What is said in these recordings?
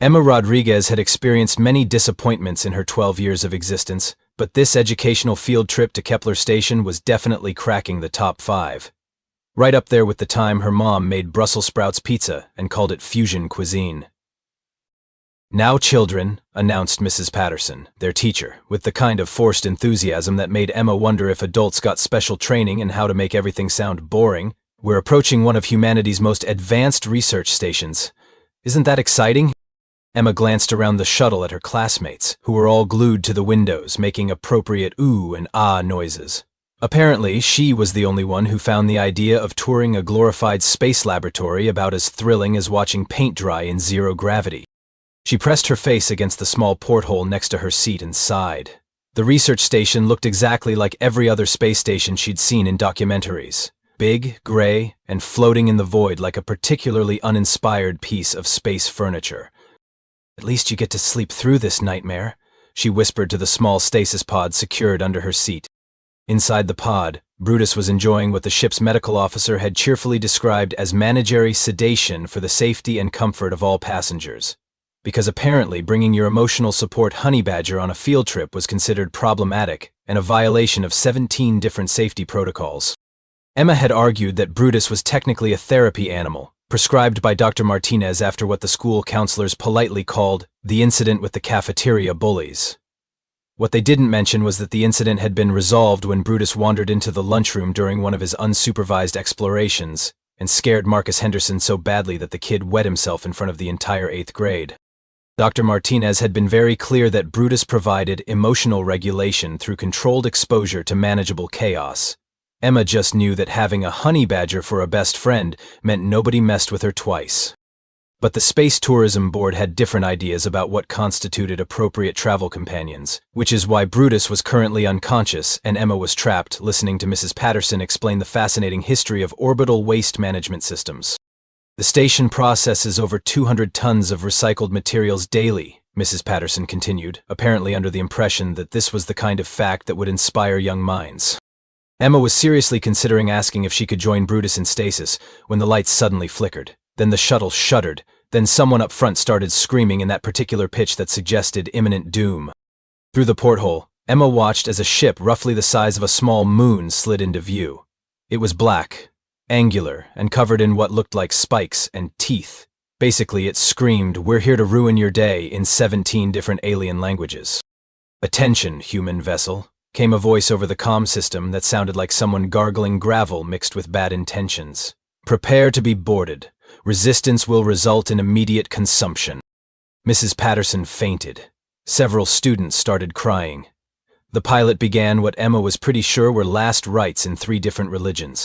Emma Rodriguez had experienced many disappointments in her 12 years of existence, but this educational field trip to Kepler Station was definitely cracking the top 5. Right up there with the time her mom made Brussels sprouts pizza and called it fusion cuisine. "Now, children," announced Mrs. Patterson, their teacher, with the kind of forced enthusiasm that made Emma wonder if adults got special training in how to make everything sound boring. "We're approaching one of humanity's most advanced research stations. Isn't that exciting?" Emma glanced around the shuttle at her classmates, who were all glued to the windows, making appropriate ooh and ah noises. Apparently, she was the only one who found the idea of touring a glorified space laboratory about as thrilling as watching paint dry in zero gravity. She pressed her face against the small porthole next to her seat and sighed. The research station looked exactly like every other space station she'd seen in documentaries. Big, gray, and floating in the void like a particularly uninspired piece of space furniture. "At least you get to sleep through this nightmare," she whispered to the small stasis pod secured under her seat. Inside the pod, Brutus was enjoying what the ship's medical officer had cheerfully described as managerial sedation for the safety and comfort of all passengers. Because apparently bringing your emotional support honey badger on a field trip was considered problematic and a violation of 17 different safety protocols. Emma had argued that Brutus was technically a therapy animal, prescribed by Dr. Martinez after what the school counselors politely called the incident with the cafeteria bullies. What they didn't mention was that the incident had been resolved when Brutus wandered into the lunchroom during one of his unsupervised explorations and scared Marcus Henderson so badly that the kid wet himself in front of the entire 8th grade. Dr. Martinez had been very clear that Brutus provided emotional regulation through controlled exposure to manageable chaos. Emma just knew that having a honey badger for a best friend meant nobody messed with her twice. But the Space Tourism Board had different ideas about what constituted appropriate travel companions, which is why Brutus was currently unconscious and Emma was trapped listening to Mrs. Patterson explain the fascinating history of orbital waste management systems. "The station processes over 200 tons of recycled materials daily," Mrs. Patterson continued, apparently under the impression that this was the kind of fact that would inspire young minds. Emma was seriously considering asking if she could join Brutus in stasis when the lights suddenly flickered. Then the shuttle shuddered. Then someone up front started screaming in that particular pitch that suggested imminent doom. Through the porthole, Emma watched as a ship roughly the size of a small moon slid into view. It was black, angular, and covered in what looked like spikes and teeth. Basically, it screamed, "We're here to ruin your day," in 17 different alien languages. "Attention, human vessel," came a voice over the comm system that sounded like someone gargling gravel mixed with bad intentions. "Prepare to be boarded. Resistance will result in immediate consumption." Mrs. Patterson fainted. Several students started crying. The pilot began what Emma was pretty sure were last rites in 3 different religions.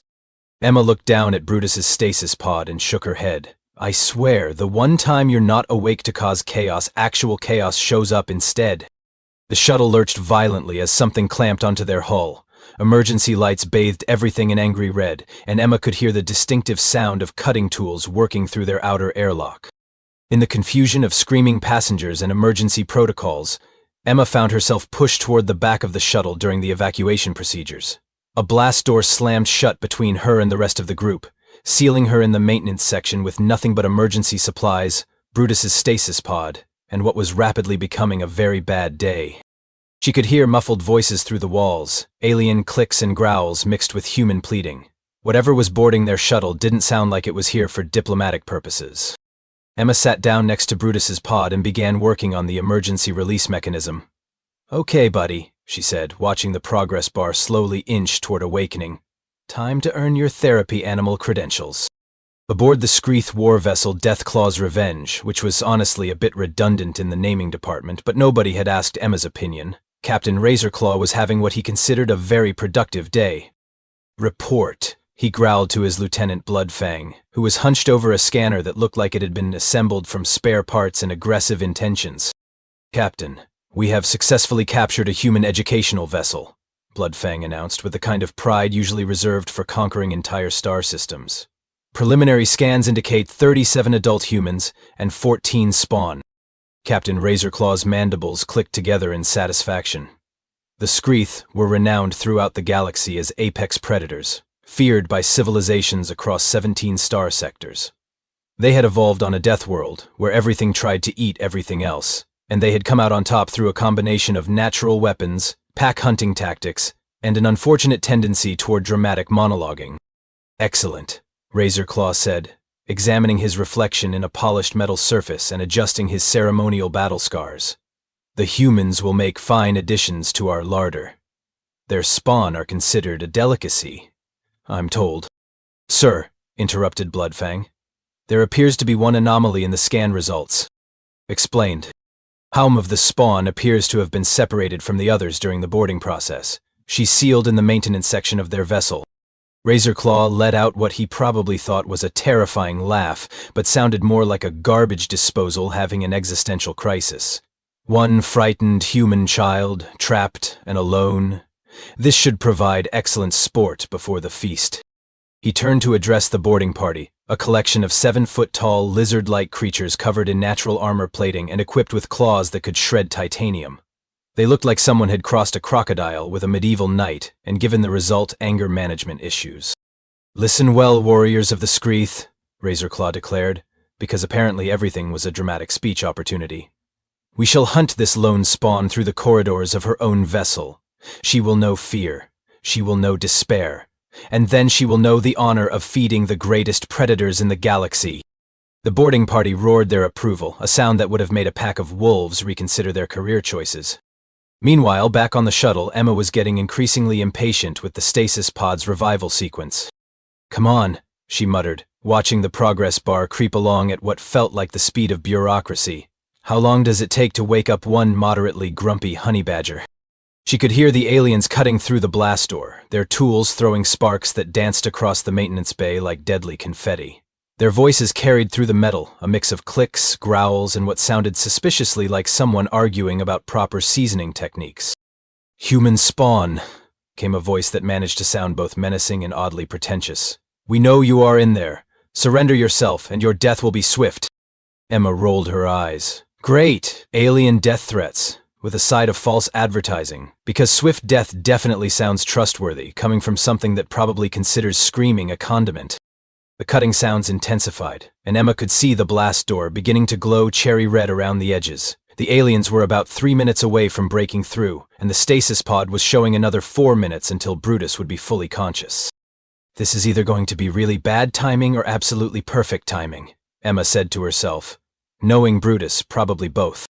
Emma looked down at Brutus's stasis pod and shook her head. "I swear, the one time you're not awake to cause chaos, actual chaos shows up instead." The shuttle lurched violently as something clamped onto their hull. Emergency lights bathed everything in angry red, and Emma could hear the distinctive sound of cutting tools working through their outer airlock. In the confusion of screaming passengers and emergency protocols, Emma found herself pushed toward the back of the shuttle during the evacuation procedures. A blast door slammed shut between her and the rest of the group, sealing her in the maintenance section with nothing but emergency supplies, Brutus's stasis pod, and what was rapidly becoming a very bad day. She could hear muffled voices through the walls, alien clicks and growls mixed with human pleading. Whatever was boarding their shuttle didn't sound like it was here for diplomatic purposes. Emma sat down next to Brutus's pod and began working on the emergency release mechanism. "Okay, buddy," she said, watching the progress bar slowly inch toward awakening. "Time to earn your therapy animal credentials." Aboard the Screeth war vessel Deathclaw's Revenge, which was honestly a bit redundant in the naming department, but nobody had asked Emma's opinion, Captain Razorclaw was having what he considered a very productive day. "Report," he growled to his Lieutenant Bloodfang, who was hunched over a scanner that looked like it had been assembled from spare parts and aggressive intentions. "Captain, we have successfully captured a human educational vessel," Bloodfang announced with the kind of pride usually reserved for conquering entire star systems. "Preliminary scans indicate 37 adult humans and 14 spawn." Captain Razorclaw's mandibles clicked together in satisfaction. The Screeth were renowned throughout the galaxy as apex predators, feared by civilizations across 17 star sectors. They had evolved on a death world, where everything tried to eat everything else, and they had come out on top through a combination of natural weapons, pack hunting tactics, and an unfortunate tendency toward dramatic monologuing. "Excellent," Razorclaw said, examining his reflection in a polished metal surface and adjusting his ceremonial battle scars. "The humans will make fine additions to our larder. Their spawn are considered a delicacy, I'm told." "Sir," interrupted Bloodfang, "there appears to be one anomaly in the scan results." Explained. "Haum of the spawn appears to have been separated from the others during the boarding process. She's sealed in the maintenance section of their vessel." Razorclaw let out what he probably thought was a terrifying laugh, but sounded more like a garbage disposal having an existential crisis. One frightened human child, trapped and alone. This should provide excellent sport before the feast. He turned to address the boarding party, a collection of 7-foot-tall, lizard-like creatures covered in natural armor plating and equipped with claws that could shred titanium. They looked like someone had crossed a crocodile with a medieval knight and given the result anger management issues. "Listen well, warriors of the Screeth," Razorclaw declared, because apparently everything was a dramatic speech opportunity. "We shall hunt this lone spawn through the corridors of her own vessel. She will know fear. She will know despair. And then she will know the honor of feeding the greatest predators in the galaxy." The boarding party roared their approval, a sound that would have made a pack of wolves reconsider their career choices. Meanwhile, back on the shuttle, Emma was getting increasingly impatient with the stasis pod's revival sequence. "Come on," she muttered, watching the progress bar creep along at what felt like the speed of bureaucracy. "How long does it take to wake up one moderately grumpy honey badger?" She could hear the aliens cutting through the blast door, their tools throwing sparks that danced across the maintenance bay like deadly confetti. Their voices carried through the metal, a mix of clicks, growls, and what sounded suspiciously like someone arguing about proper seasoning techniques. "Human spawn," came a voice that managed to sound both menacing and oddly pretentious. "We know you are in there. Surrender yourself, and your death will be swift." Emma rolled her eyes. "Great! Alien death threats, with a side of false advertising, because swift death definitely sounds trustworthy, coming from something that probably considers screaming a condiment." The cutting sounds intensified, and Emma could see the blast door beginning to glow cherry red around the edges. The aliens were about 3 minutes away from breaking through, and the stasis pod was showing another 4 minutes until Brutus would be fully conscious. "This is either going to be really bad timing or absolutely perfect timing," Emma said to herself. Knowing Brutus, probably both.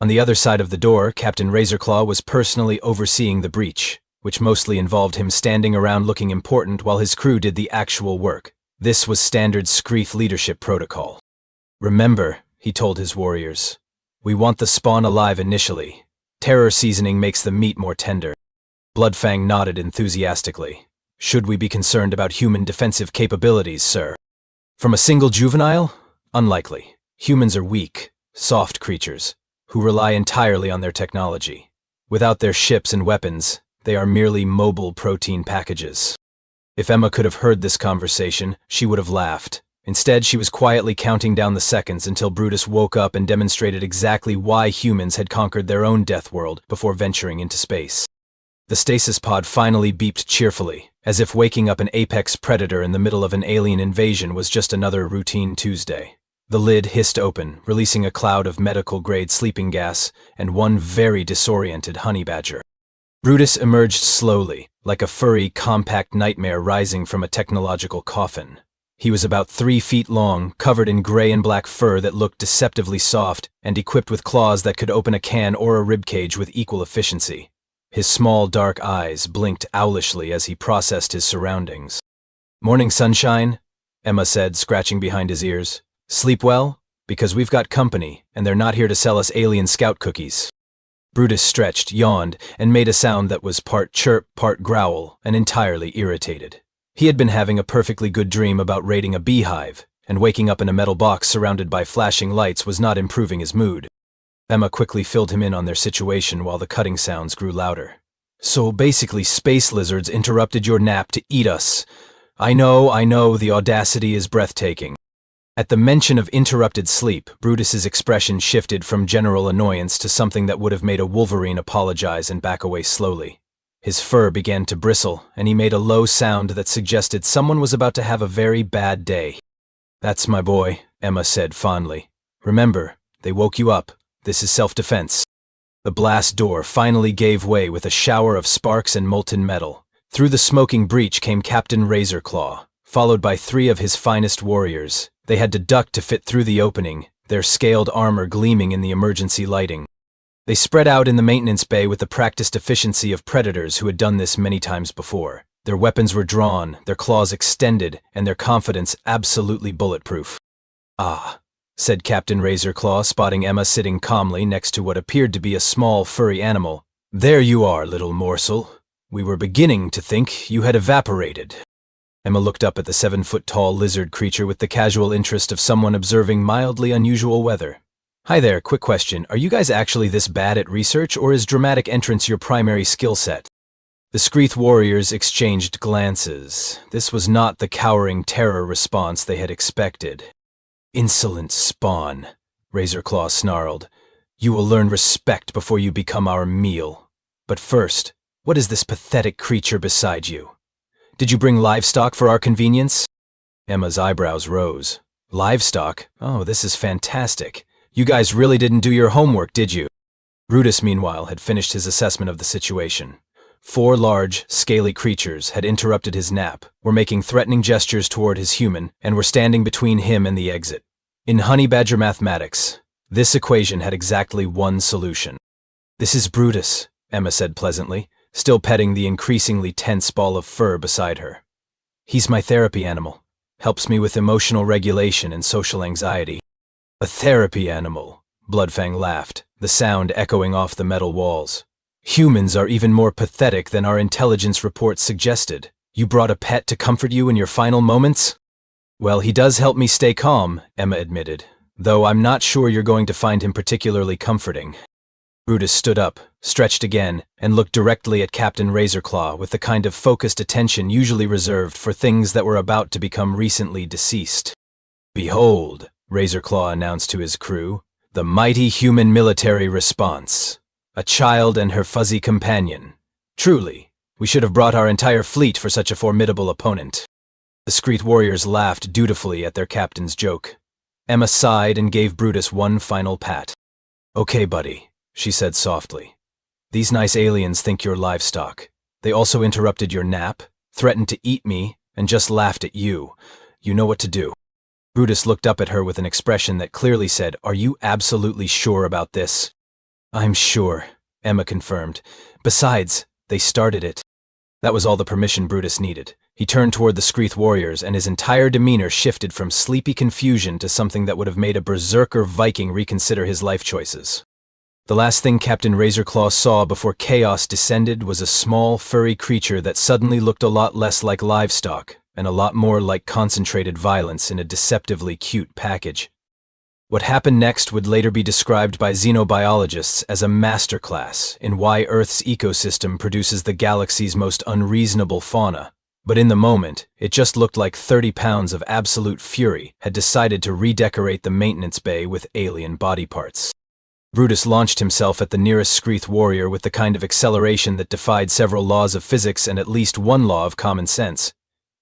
On the other side of the door, Captain Razorclaw was personally overseeing the breach, which mostly involved him standing around looking important while his crew did the actual work. This was standard Screeth leadership protocol. "Remember," he told his warriors, "we want the spawn alive initially. Terror seasoning makes the meat more tender." Bloodfang nodded enthusiastically. "Should we be concerned about human defensive capabilities, sir?" "From a single juvenile? Unlikely. Humans are weak, soft creatures, who rely entirely on their technology. Without their ships and weapons, they are merely mobile protein packages." If Emma could have heard this conversation, she would have laughed. Instead, she was quietly counting down the seconds until Brutus woke up and demonstrated exactly why humans had conquered their own death world before venturing into space. The stasis pod finally beeped cheerfully, as if waking up an apex predator in the middle of an alien invasion was just another routine Tuesday. The lid hissed open, releasing a cloud of medical-grade sleeping gas and one very disoriented honey badger. Brutus emerged slowly, like a furry, compact nightmare rising from a technological coffin. He was about 3 feet long, covered in gray and black fur that looked deceptively soft, and equipped with claws that could open a can or a ribcage with equal efficiency. His small, dark eyes blinked owlishly as he processed his surroundings. "Morning, sunshine," Emma said, scratching behind his ears. "Sleep well? Because we've got company, and they're not here to sell us alien scout cookies." Brutus stretched, yawned, and made a sound that was part chirp, part growl, and entirely irritated. He had been having a perfectly good dream about raiding a beehive, and waking up in a metal box surrounded by flashing lights was not improving his mood. Emma quickly filled him in on their situation while the cutting sounds grew louder. "So basically space lizards interrupted your nap to eat us. I know, the audacity is breathtaking." At the mention of interrupted sleep, Brutus's expression shifted from general annoyance to something that would have made a wolverine apologize and back away slowly. His fur began to bristle, and he made a low sound that suggested someone was about to have a very bad day. "That's my boy," Emma said fondly. "Remember, they woke you up. This is self-defense." The blast door finally gave way with a shower of sparks and molten metal. Through the smoking breach came Captain Razorclaw, followed by 3 of his finest warriors. They had to duck to fit through the opening, their scaled armor gleaming in the emergency lighting. They spread out in the maintenance bay with the practiced efficiency of predators who had done this many times before. Their weapons were drawn, their claws extended, and their confidence absolutely bulletproof. "Ah," said Captain Razorclaw, spotting Emma sitting calmly next to what appeared to be a small, furry animal. "There you are, little morsel. We were beginning to think you had evaporated." Emma looked up at the 7-foot-tall lizard creature with the casual interest of someone observing mildly unusual weather. "Hi there, quick question. Are you guys actually this bad at research, or is dramatic entrance your primary skill set?" The Screeth warriors exchanged glances. This was not the cowering terror response they had expected. "Insolent spawn," Razorclaw snarled. "You will learn respect before you become our meal. But first, what is this pathetic creature beside you? Did you bring livestock for our convenience?" Emma's eyebrows rose. "Livestock? Oh, this is fantastic. You guys really didn't do your homework, did you?" Brutus, meanwhile, had finished his assessment of the situation. 4 large, scaly creatures had interrupted his nap, were making threatening gestures toward his human, and were standing between him and the exit. In honey badger mathematics, this equation had exactly one solution. "This is Brutus," Emma said pleasantly, still petting the increasingly tense ball of fur beside her. "He's my therapy animal. Helps me with emotional regulation and social anxiety." "A therapy animal," Bloodfang laughed, the sound echoing off the metal walls. "Humans are even more pathetic than our intelligence reports suggested. You brought a pet to comfort you in your final moments?" "Well, he does help me stay calm," Emma admitted, "though I'm not sure you're going to find him particularly comforting." Brutus stood up, stretched again, and looked directly at Captain Razorclaw with the kind of focused attention usually reserved for things that were about to become recently deceased. "Behold," Razorclaw announced to his crew, "the mighty human military response. A child and her fuzzy companion. Truly, we should have brought our entire fleet for such a formidable opponent." The Screeth warriors laughed dutifully at their captain's joke. Emma sighed and gave Brutus one final pat. "Okay, buddy," she said softly. "These nice aliens think you're livestock. They also interrupted your nap, threatened to eat me, and just laughed at you. You know what to do." Brutus looked up at her with an expression that clearly said, "Are you absolutely sure about this?" "I'm sure," Emma confirmed. "Besides, they started it." That was all the permission Brutus needed. He turned toward the Screeth warriors, and his entire demeanor shifted from sleepy confusion to something that would have made a berserker Viking reconsider his life choices. The last thing Captain Razorclaw saw before chaos descended was a small, furry creature that suddenly looked a lot less like livestock, and a lot more like concentrated violence in a deceptively cute package. What happened next would later be described by xenobiologists as a masterclass in why Earth's ecosystem produces the galaxy's most unreasonable fauna. But in the moment, it just looked like 30 pounds of absolute fury had decided to redecorate the maintenance bay with alien body parts. Brutus launched himself at the nearest Screeth warrior with the kind of acceleration that defied several laws of physics and at least one law of common sense.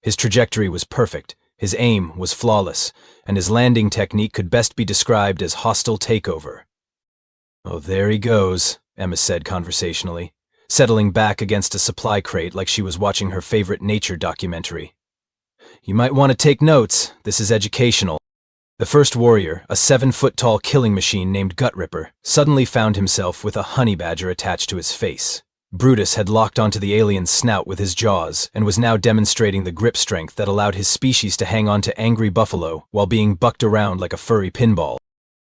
His trajectory was perfect. His aim was flawless, and his landing technique could best be described as hostile takeover. "Oh, there he goes," Emma said conversationally, settling back against a supply crate like she was watching her favorite nature documentary. "You might want to take notes. This is educational." The first warrior, a 7-foot-tall killing machine named Gutripper, suddenly found himself with a honey badger attached to his face. Brutus had locked onto the alien's snout with his jaws and was now demonstrating the grip strength that allowed his species to hang on to angry buffalo while being bucked around like a furry pinball.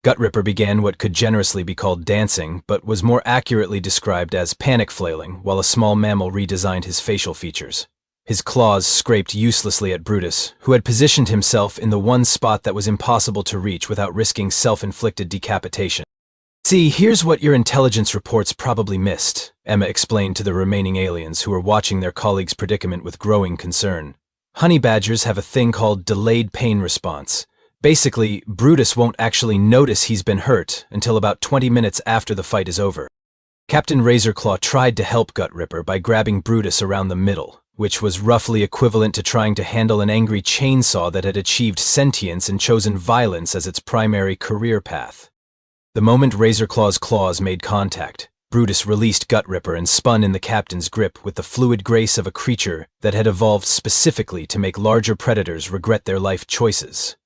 Gutripper began what could generously be called dancing, but was more accurately described as panic flailing while a small mammal redesigned his facial features. His claws scraped uselessly at Brutus, who had positioned himself in the one spot that was impossible to reach without risking self-inflicted decapitation. "See, here's what your intelligence reports probably missed," Emma explained to the remaining aliens who were watching their colleague's predicament with growing concern. "Honey badgers have a thing called delayed pain response. Basically, Brutus won't actually notice he's been hurt until about 20 minutes after the fight is over." Captain Razorclaw tried to help Gutripper by grabbing Brutus around the middle, which was roughly equivalent to trying to handle an angry chainsaw that had achieved sentience and chosen violence as its primary career path. The moment Razorclaw's claws made contact, Brutus released Gutripper and spun in the captain's grip with the fluid grace of a creature that had evolved specifically to make larger predators regret their life choices.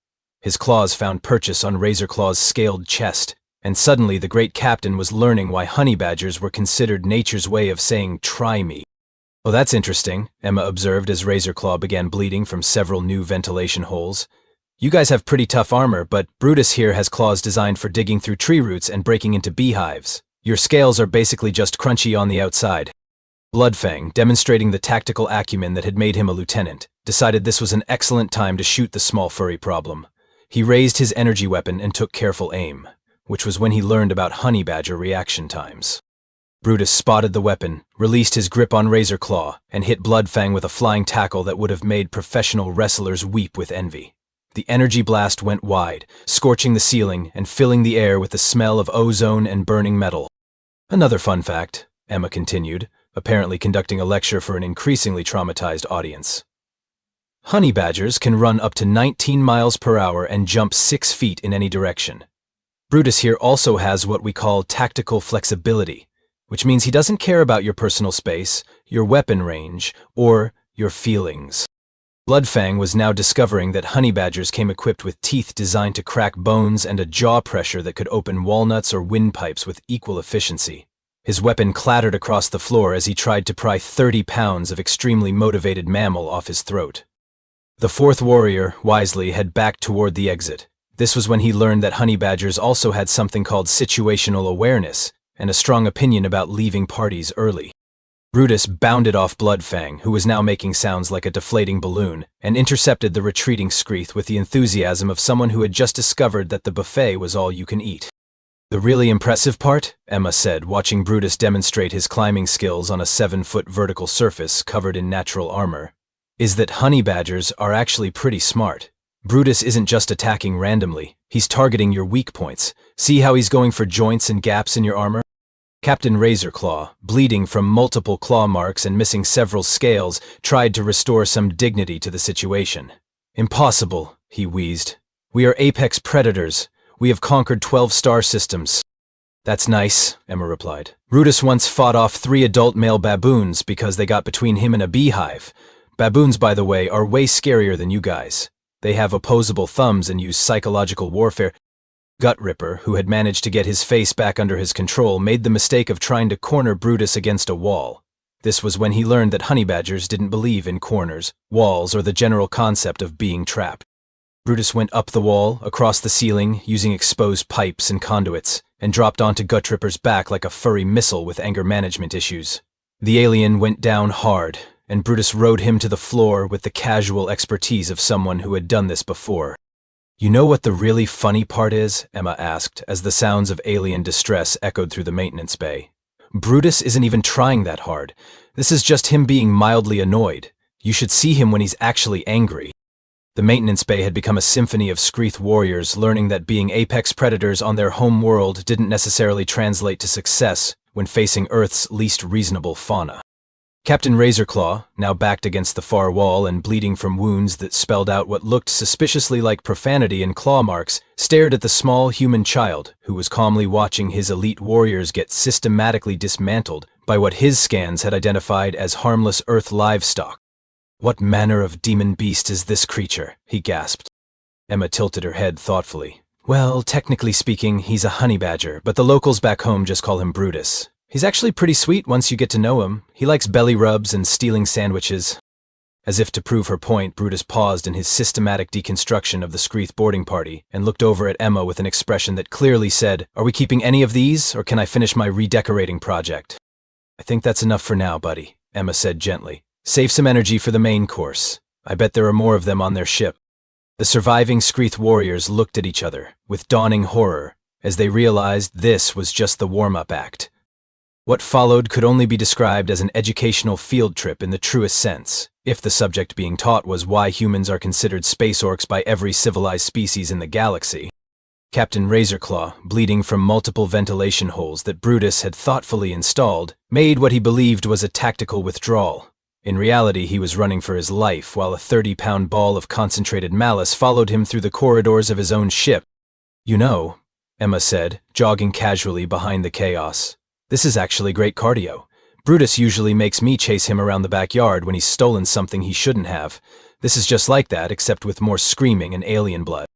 His claws found purchase on Razorclaw's scaled chest, and suddenly the great captain was learning why honey badgers were considered nature's way of saying, "Try me." "Oh, that's interesting," Emma observed as Razorclaw began bleeding from several new ventilation holes. "You guys have pretty tough armor, but Brutus here has claws designed for digging through tree roots and breaking into beehives. Your scales are basically just crunchy on the outside." Bloodfang, demonstrating the tactical acumen that had made him a lieutenant, decided this was an excellent time to shoot the small furry problem. He raised his energy weapon and took careful aim, which was when he learned about honey badger reaction times. Brutus spotted the weapon, released his grip on Razorclaw, and hit Bloodfang with a flying tackle that would have made professional wrestlers weep with envy. The energy blast went wide, scorching the ceiling and filling the air with the smell of ozone and burning metal. "Another fun fact," Emma continued, apparently conducting a lecture for an increasingly traumatized audience. "Honey badgers can run up to 19 miles per hour and jump 6 feet in any direction. Brutus here also has what we call tactical flexibility, which means he doesn't care about your personal space, your weapon range, or your feelings." Bloodfang was now discovering that honey badgers came equipped with teeth designed to crack bones and a jaw pressure that could open walnuts or windpipes with equal efficiency. His weapon clattered across the floor as he tried to pry 30 pounds of extremely motivated mammal off his throat. The fourth warrior, wisely, had backed toward the exit. This was when he learned that honey badgers also had something called situational awareness, and a strong opinion about leaving parties early. Brutus bounded off Bloodfang, who was now making sounds like a deflating balloon, and intercepted the retreating Screeth with the enthusiasm of someone who had just discovered that the buffet was all you can eat. "The really impressive part," Emma said, watching Brutus demonstrate his climbing skills on a 7-foot vertical surface covered in natural armor, "is that honey badgers are actually pretty smart. Brutus isn't just attacking randomly, he's targeting your weak points. See how he's going for joints and gaps in your armor?" Captain Razorclaw, bleeding from multiple claw marks and missing several scales, tried to restore some dignity to the situation. "Impossible," he wheezed. "We are apex predators. We have conquered 12 star systems." "That's nice," Emma replied. "Brutus once fought off 3 adult male baboons because they got between him and a beehive. Baboons, by the way, are way scarier than you guys. They have opposable thumbs and use psychological warfare." Gutripper, who had managed to get his face back under his control, made the mistake of trying to corner Brutus against a wall. This was when he learned that honey badgers didn't believe in corners, walls, or the general concept of being trapped. Brutus went up the wall, across the ceiling, using exposed pipes and conduits, and dropped onto Gutripper's back like a furry missile with anger management issues. The alien went down hard, and Brutus rode him to the floor with the casual expertise of someone who had done this before. "You know what the really funny part is?" Emma asked, as the sounds of alien distress echoed through the maintenance bay. "Brutus isn't even trying that hard. This is just him being mildly annoyed. You should see him when he's actually angry." The maintenance bay had become a symphony of Screeth warriors, learning that being apex predators on their home world didn't necessarily translate to success when facing Earth's least reasonable fauna. Captain Razorclaw, now backed against the far wall and bleeding from wounds that spelled out what looked suspiciously like profanity and claw marks, stared at the small human child who was calmly watching his elite warriors get systematically dismantled by what his scans had identified as harmless Earth livestock. "What manner of demon beast is this creature?" he gasped. Emma tilted her head thoughtfully. "Well, technically speaking, he's a honey badger, but the locals back home just call him Brutus. He's actually pretty sweet once you get to know him. He likes belly rubs and stealing sandwiches." As if to prove her point, Brutus paused in his systematic deconstruction of the Screeth boarding party and looked over at Emma with an expression that clearly said, "Are we keeping any of these, or can I finish my redecorating project?" "I think that's enough for now, buddy," Emma said gently. "Save some energy for the main course. I bet there are more of them on their ship." The surviving Screeth warriors looked at each other with dawning horror as they realized this was just the warm-up act. What followed could only be described as an educational field trip in the truest sense, if the subject being taught was why humans are considered space orcs by every civilized species in the galaxy. Captain Razorclaw, bleeding from multiple ventilation holes that Brutus had thoughtfully installed, made what he believed was a tactical withdrawal. In reality, he was running for his life, while a 30-pound ball of concentrated malice followed him through the corridors of his own ship. "You know," Emma said, jogging casually behind the chaos, "this is actually great cardio. Brutus usually makes me chase him around the backyard when he's stolen something he shouldn't have. This is just like that, except with more screaming and alien blood."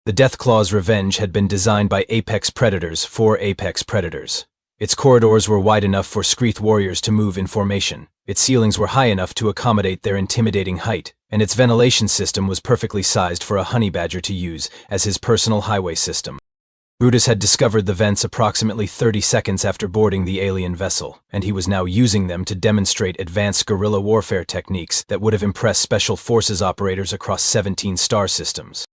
The Deathclaw's revenge had been designed by Apex Predators for Apex Predators. Its corridors were wide enough for Screeth warriors to move in formation. Its ceilings were high enough to accommodate their intimidating height, and its ventilation system was perfectly sized for a honey badger to use as his personal highway system. Brutus had discovered the vents approximately 30 seconds after boarding the alien vessel, and he was now using them to demonstrate advanced guerrilla warfare techniques that would have impressed Special Forces operators across 17 star systems.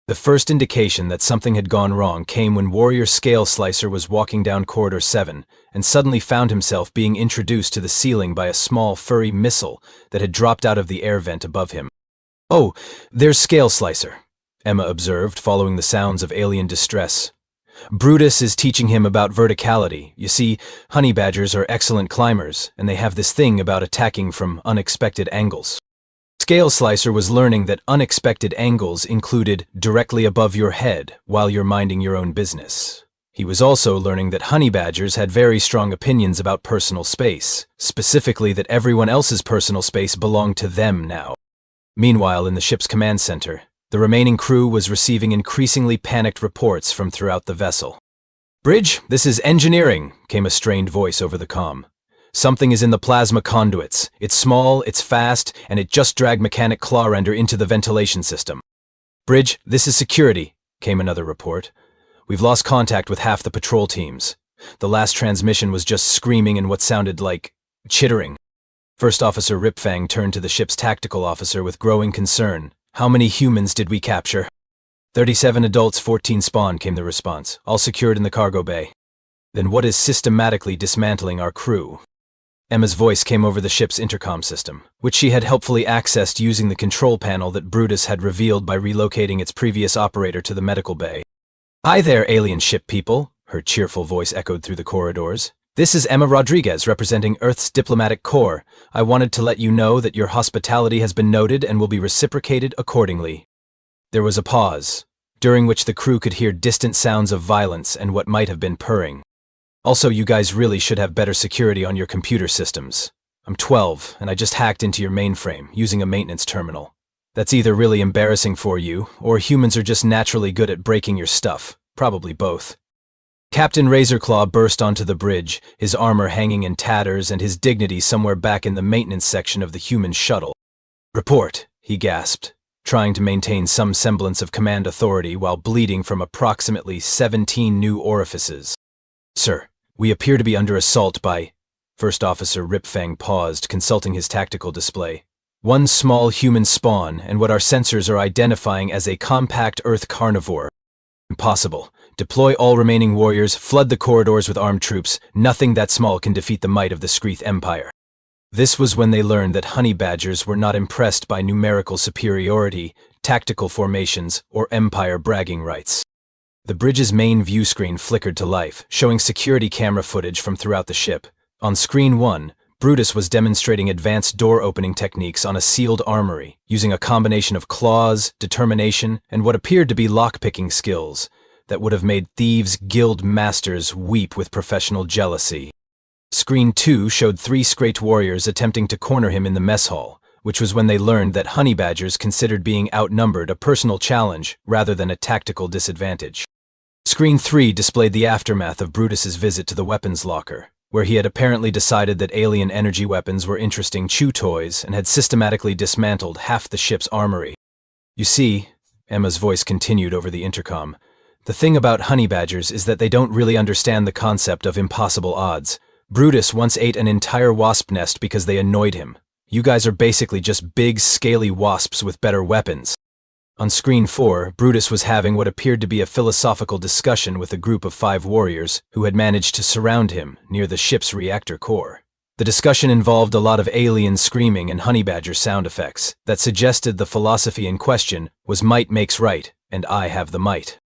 The first indication that something had gone wrong came when Warrior Scale Slicer was walking down Corridor 7 and suddenly found himself being introduced to the ceiling by a small, furry missile that had dropped out of the air vent above him. "Oh, there's Scale Slicer," Emma observed, following the sounds of alien distress. "Brutus is teaching him about verticality. You see, honey badgers are excellent climbers, and they have this thing about attacking from unexpected angles." Scale Slicer was learning that unexpected angles included directly above your head while you're minding your own business. He was also learning that honey badgers had very strong opinions about personal space, specifically that everyone else's personal space belonged to them now. Meanwhile, in the ship's command center, the remaining crew was receiving increasingly panicked reports from throughout the vessel. "Bridge, this is engineering," came a strained voice over the comm. "Something is in the plasma conduits. It's small, it's fast, and it just dragged mechanic Clawrender into the ventilation system." "Bridge, this is security," came another report. "We've lost contact with half the patrol teams. The last transmission was just screaming and what sounded like chittering." First Officer Ripfang turned to the ship's tactical officer with growing concern. "How many humans did we capture?" 37 adults, 14 spawn," came the response, "all secured in the cargo bay." "Then what is systematically dismantling our crew?" Emma's voice came over the ship's intercom system, which she had helpfully accessed using the control panel that Brutus had revealed by relocating its previous operator to the medical bay. "Hi there, alien ship people," her cheerful voice echoed through the corridors. "This is Emma Rodriguez representing Earth's Diplomatic Corps. I wanted to let you know that your hospitality has been noted and will be reciprocated accordingly." There was a pause, during which the crew could hear distant sounds of violence and what might have been purring. "Also, you guys really should have better security on your computer systems. I'm 12, and I just hacked into your mainframe using a maintenance terminal. That's either really embarrassing for you, or humans are just naturally good at breaking your stuff. Probably both." Captain Razorclaw burst onto the bridge, his armor hanging in tatters and his dignity somewhere back in the maintenance section of the human shuttle. "Report," he gasped, trying to maintain some semblance of command authority while bleeding from approximately 17 new orifices. "Sir, we appear to be under assault by—" First Officer Ripfang paused, consulting his tactical display. "One small human spawn and what our sensors are identifying as a compact Earth carnivore. Impossible. Deploy all remaining warriors, flood the corridors with armed troops. Nothing that small can defeat the might of the Screeth Empire." This was when they learned that honey badgers were not impressed by numerical superiority, tactical formations, or empire bragging rights. The bridge's main view screen flickered to life, showing security camera footage from throughout the ship. On screen 1, Brutus was demonstrating advanced door-opening techniques on a sealed armory, using a combination of claws, determination, and what appeared to be lock-picking skills that would have made thieves' guild masters weep with professional jealousy. Screen 2 showed 3 Scrate warriors attempting to corner him in the mess hall, which was when they learned that honey badgers considered being outnumbered a personal challenge rather than a tactical disadvantage. Screen 3 displayed the aftermath of Brutus's visit to the weapons locker, where he had apparently decided that alien energy weapons were interesting chew toys and had systematically dismantled half the ship's armory. "You see," Emma's voice continued over the intercom, "the thing about honey badgers is that they don't really understand the concept of impossible odds. Brutus once ate an entire wasp nest because they annoyed him. You guys are basically just big, scaly wasps with better weapons." On screen 4, Brutus was having what appeared to be a philosophical discussion with a group of 5 warriors who had managed to surround him near the ship's reactor core. The discussion involved a lot of alien screaming and honey badger sound effects that suggested the philosophy in question was might makes right, and I have the might.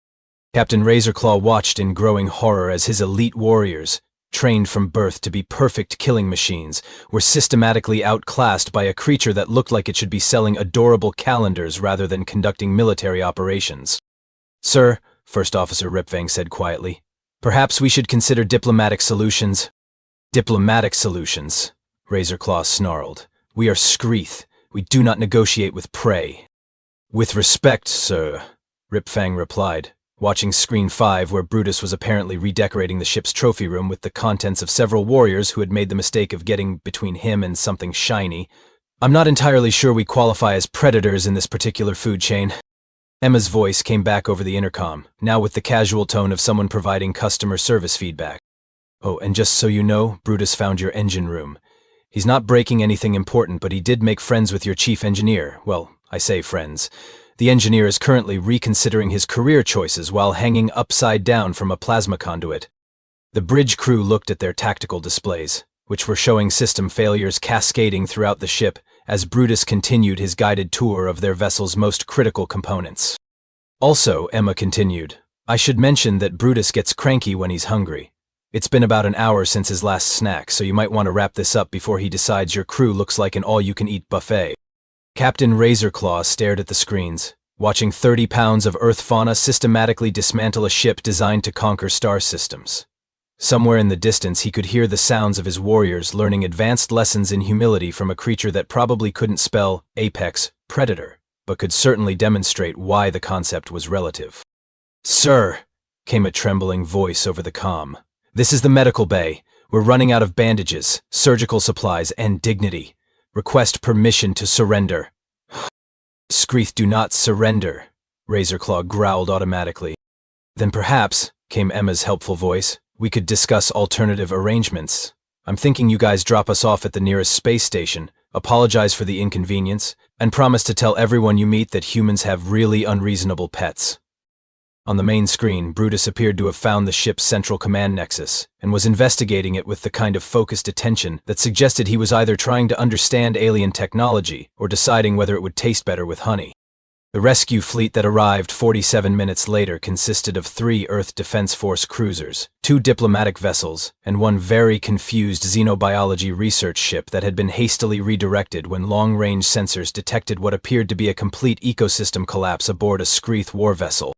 Captain Razorclaw watched in growing horror as his elite warriors, trained from birth to be perfect killing machines, were systematically outclassed by a creature that looked like it should be selling adorable calendars rather than conducting military operations. "Sir," First Officer Ripvang said quietly, "perhaps we should consider diplomatic solutions." "Diplomatic solutions," Razorclaw snarled. "We are Skreeth. We do not negotiate with prey." "With respect, sir," Ripfang replied, watching Screen 5 where Brutus was apparently redecorating the ship's trophy room with the contents of several warriors who had made the mistake of getting between him and something shiny. "I'm not entirely sure we qualify as predators in this particular food chain." Emma's voice came back over the intercom, now with the casual tone of someone providing customer service feedback. "Oh, and just so you know, Brutus found your engine room. He's not breaking anything important, but he did make friends with your chief engineer. Well, I say friends. The engineer is currently reconsidering his career choices while hanging upside down from a plasma conduit." The bridge crew looked at their tactical displays, which were showing system failures cascading throughout the ship as Brutus continued his guided tour of their vessel's most critical components. "Also," Emma continued, "I should mention that Brutus gets cranky when he's hungry. It's been about an hour since his last snack, so you might want to wrap this up before he decides your crew looks like an all-you-can-eat buffet." Captain Razorclaw stared at the screens, watching 30 pounds of Earth fauna systematically dismantle a ship designed to conquer star systems. Somewhere in the distance he could hear the sounds of his warriors learning advanced lessons in humility from a creature that probably couldn't spell apex predator, but could certainly demonstrate why the concept was relative. "Sir," came a trembling voice over the comm. "This is the medical bay. We're running out of bandages, surgical supplies, and dignity. Request permission to surrender." "Skreeth do not surrender," Razorclaw growled automatically. "Then perhaps," came Emma's helpful voice, "we could discuss alternative arrangements. I'm thinking you guys drop us off at the nearest space station, apologize for the inconvenience, and promise to tell everyone you meet that humans have really unreasonable pets." On the main screen, Brutus appeared to have found the ship's central command nexus, and was investigating it with the kind of focused attention that suggested he was either trying to understand alien technology or deciding whether it would taste better with honey. The rescue fleet that arrived 47 minutes later consisted of 3 Earth Defense Force cruisers, 2 diplomatic vessels, and 1 very confused xenobiology research ship that had been hastily redirected when long-range sensors detected what appeared to be a complete ecosystem collapse aboard a Skreeth war vessel.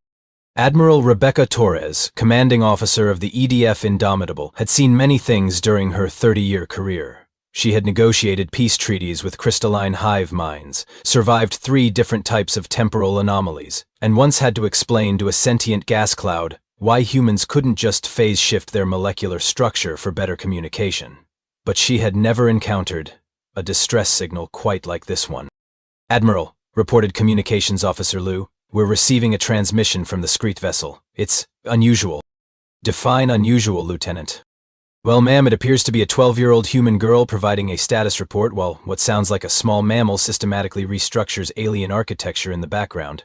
Admiral Rebecca Torres, commanding officer of the EDF Indomitable, had seen many things during her 30-year career. She had negotiated peace treaties with crystalline hive minds, survived 3 different types of temporal anomalies, and once had to explain to a sentient gas cloud why humans couldn't just phase shift their molecular structure for better communication. But she had never encountered a distress signal quite like this one. "Admiral," reported Communications Officer Liu, "we're receiving a transmission from the Skreeth vessel. It's unusual." "Define unusual, Lieutenant." "Well, ma'am, it appears to be a 12-year-old human girl providing a status report while what sounds like a small mammal systematically restructures alien architecture in the background."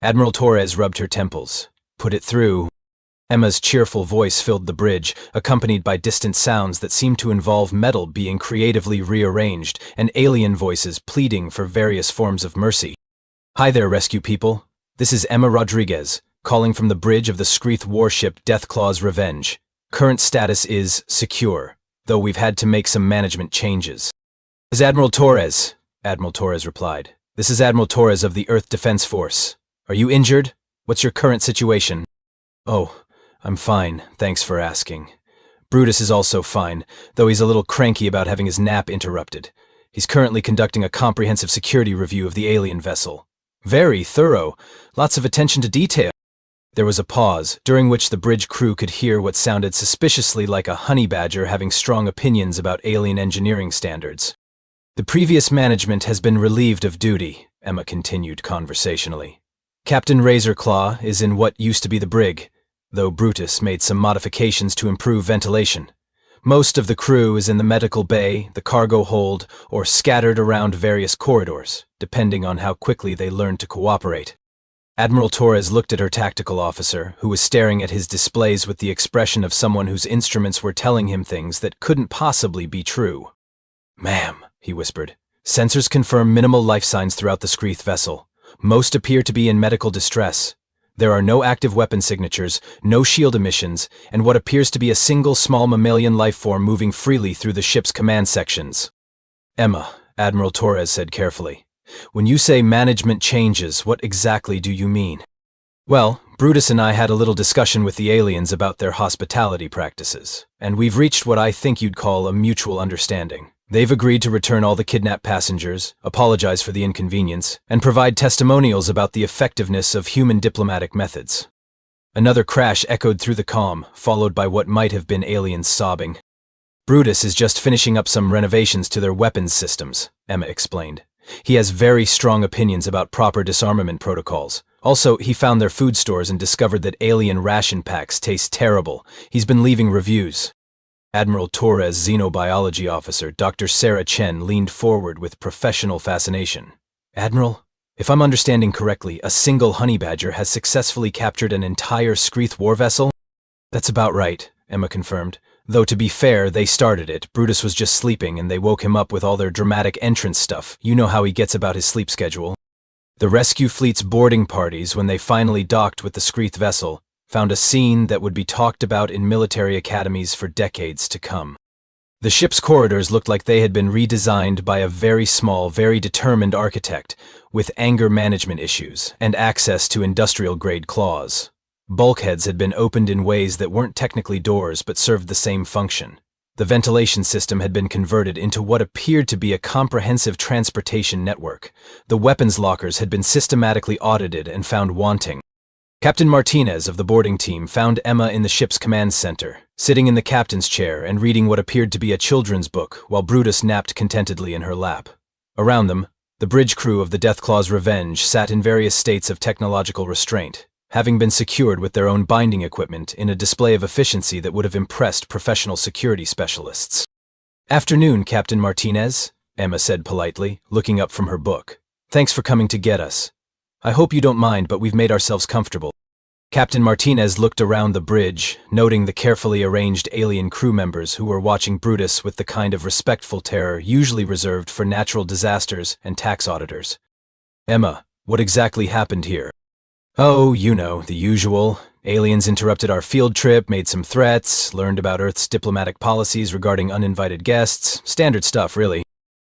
Admiral Torres rubbed her temples. "Put it through." Emma's cheerful voice filled the bridge, accompanied by distant sounds that seemed to involve metal being creatively rearranged and alien voices pleading for various forms of mercy. "Hi there, rescue people. This is Emma Rodriguez, calling from the bridge of the Skreeth warship Deathclaw's Revenge. Current status is secure, though we've had to make some management changes." "This is Admiral Torres," Admiral Torres replied. "This is Admiral Torres of the Earth Defense Force. Are you injured? What's your current situation?" "Oh, I'm fine, thanks for asking. Brutus is also fine, though he's a little cranky about having his nap interrupted. He's currently conducting a comprehensive security review of the alien vessel. Very thorough, lots of attention to detail." There was a pause, during which the bridge crew could hear what sounded suspiciously like a honey badger having strong opinions about alien engineering standards. "The previous management has been relieved of duty," Emma continued conversationally. "Captain Razorclaw is in what used to be the brig, though Brutus made some modifications to improve ventilation. Most of the crew is in the medical bay, the cargo hold, or scattered around various corridors, depending on how quickly they learn to cooperate." Admiral Torres looked at her tactical officer, who was staring at his displays with the expression of someone whose instruments were telling him things that couldn't possibly be true. "Ma'am," he whispered, "sensors confirm minimal life signs throughout the Skreeth vessel. Most appear to be in medical distress. There are no active weapon signatures, no shield emissions, and what appears to be a single small mammalian life form moving freely through the ship's command sections. Emma, Admiral Torres said carefully, when you say management changes, what exactly do you mean? Well, Brutus and I had a little discussion with the aliens about their hospitality practices, and we've reached what I think you'd call a mutual understanding. They've agreed to return all the kidnapped passengers, apologize for the inconvenience, and provide testimonials about the effectiveness of human diplomatic methods. Another crash echoed through the comm, followed by what might have been aliens sobbing. Brutus is just finishing up some renovations to their weapons systems, Emma explained. He has very strong opinions about proper disarmament protocols. Also, he found their food stores and discovered that alien ration packs taste terrible. He's been leaving reviews. Admiral Torres' xenobiology officer, Dr. Sarah Chen, leaned forward with professional fascination. Admiral, if I'm understanding correctly, a single honey badger has successfully captured an entire Screeth war vessel? That's about right, Emma confirmed. Though to be fair, they started it. Brutus was just sleeping and they woke him up with all their dramatic entrance stuff. You know how he gets about his sleep schedule. The rescue fleet's boarding parties, when they finally docked with the Screeth vessel, found a scene that would be talked about in military academies for decades to come. The ship's corridors looked like they had been redesigned by a very small, very determined architect, with anger management issues and access to industrial-grade claws. Bulkheads had been opened in ways that weren't technically doors but served the same function. The ventilation system had been converted into what appeared to be a comprehensive transportation network. The weapons lockers had been systematically audited and found wanting. Captain Martinez of the boarding team found Emma in the ship's command center, sitting in the captain's chair and reading what appeared to be a children's book while Brutus napped contentedly in her lap. Around them, the bridge crew of the Deathclaw's Revenge sat in various states of technological restraint, having been secured with their own binding equipment in a display of efficiency that would have impressed professional security specialists. "Afternoon, Captain Martinez," Emma said politely, looking up from her book. "Thanks for coming to get us. I hope you don't mind, but we've made ourselves comfortable." Captain Martinez looked around the bridge, noting the carefully arranged alien crew members who were watching Brutus with the kind of respectful terror usually reserved for natural disasters and tax auditors. "Emma, what exactly happened here?" "Oh, you know, the usual. Aliens interrupted our field trip, made some threats, learned about Earth's diplomatic policies regarding uninvited guests. Standard stuff, really."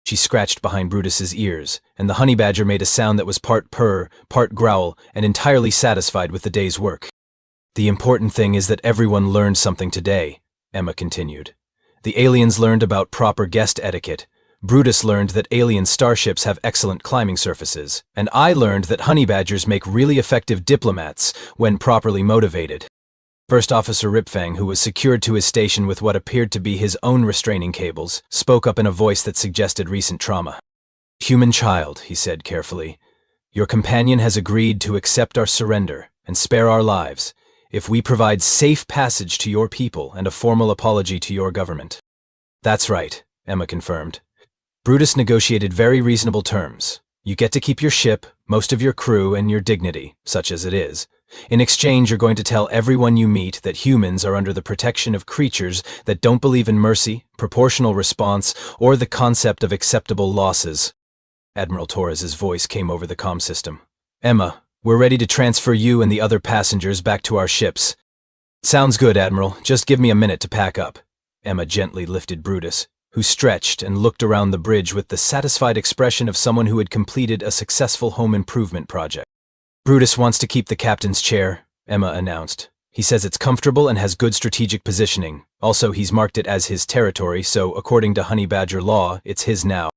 She scratched behind Brutus's ears, and the honey badger made a sound that was part purr, part growl, and entirely satisfied with the day's work. "The important thing is that everyone learned something today," Emma continued. "The aliens learned about proper guest etiquette. Brutus learned that alien starships have excellent climbing surfaces, and I learned that honey badgers make really effective diplomats when properly motivated." First Officer Ripfang, who was secured to his station with what appeared to be his own restraining cables, spoke up in a voice that suggested recent trauma. "Human child," he said carefully, "your companion has agreed to accept our surrender and spare our lives if we provide safe passage to your people and a formal apology to your government." "That's right," Emma confirmed. "Brutus negotiated very reasonable terms. You get to keep your ship, most of your crew, and your dignity, such as it is. In exchange, you're going to tell everyone you meet that humans are under the protection of creatures that don't believe in mercy, proportional response, or the concept of acceptable losses." Admiral Torres's voice came over the comm system. "Emma, we're ready to transfer you and the other passengers back to our ships." "Sounds good, Admiral. Just give me a minute to pack up." Emma gently lifted Brutus, who stretched and looked around the bridge with the satisfied expression of someone who had completed a successful home improvement project. "Brutus wants to keep the captain's chair," Emma announced. "He says it's comfortable and has good strategic positioning. Also, he's marked it as his territory, so according to Honey Badger law, it's his now."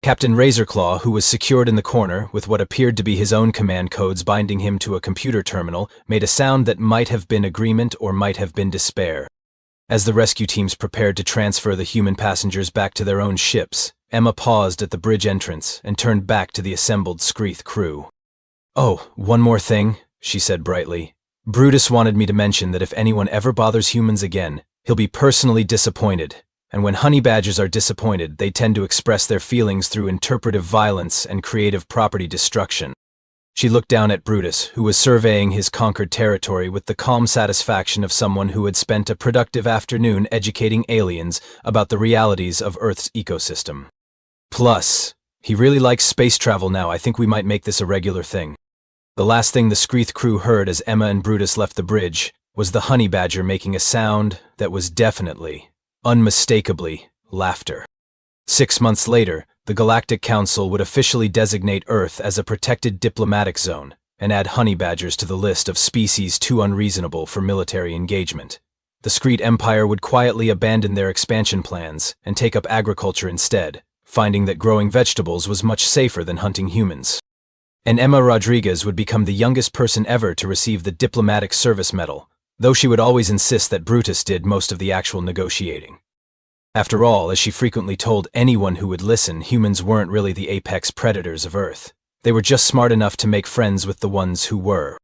Captain Razorclaw, who was secured in the corner with what appeared to be his own command codes binding him to a computer terminal, made a sound that might have been agreement or might have been despair. As the rescue teams prepared to transfer the human passengers back to their own ships, Emma paused at the bridge entrance and turned back to the assembled Screeth crew. "Oh, one more thing," she said brightly. "Brutus wanted me to mention that if anyone ever bothers humans again, he'll be personally disappointed. And when honey badgers are disappointed, they tend to express their feelings through interpretive violence and creative property destruction." She looked down at Brutus, who was surveying his conquered territory with the calm satisfaction of someone who had spent a productive afternoon educating aliens about the realities of Earth's ecosystem. "Plus, he really likes space travel now. I think we might make this a regular thing." The last thing the Screeth crew heard as Emma and Brutus left the bridge was the honey badger making a sound that was definitely, unmistakably, laughter. 6 months later, the Galactic Council would officially designate Earth as a protected diplomatic zone and add honey badgers to the list of species too unreasonable for military engagement. The Screet Empire would quietly abandon their expansion plans and take up agriculture instead, finding that growing vegetables was much safer than hunting humans. And Emma Rodriguez would become the youngest person ever to receive the Diplomatic Service Medal, though she would always insist that Brutus did most of the actual negotiating. After all, as she frequently told anyone who would listen, humans weren't really the apex predators of Earth. They were just smart enough to make friends with the ones who were.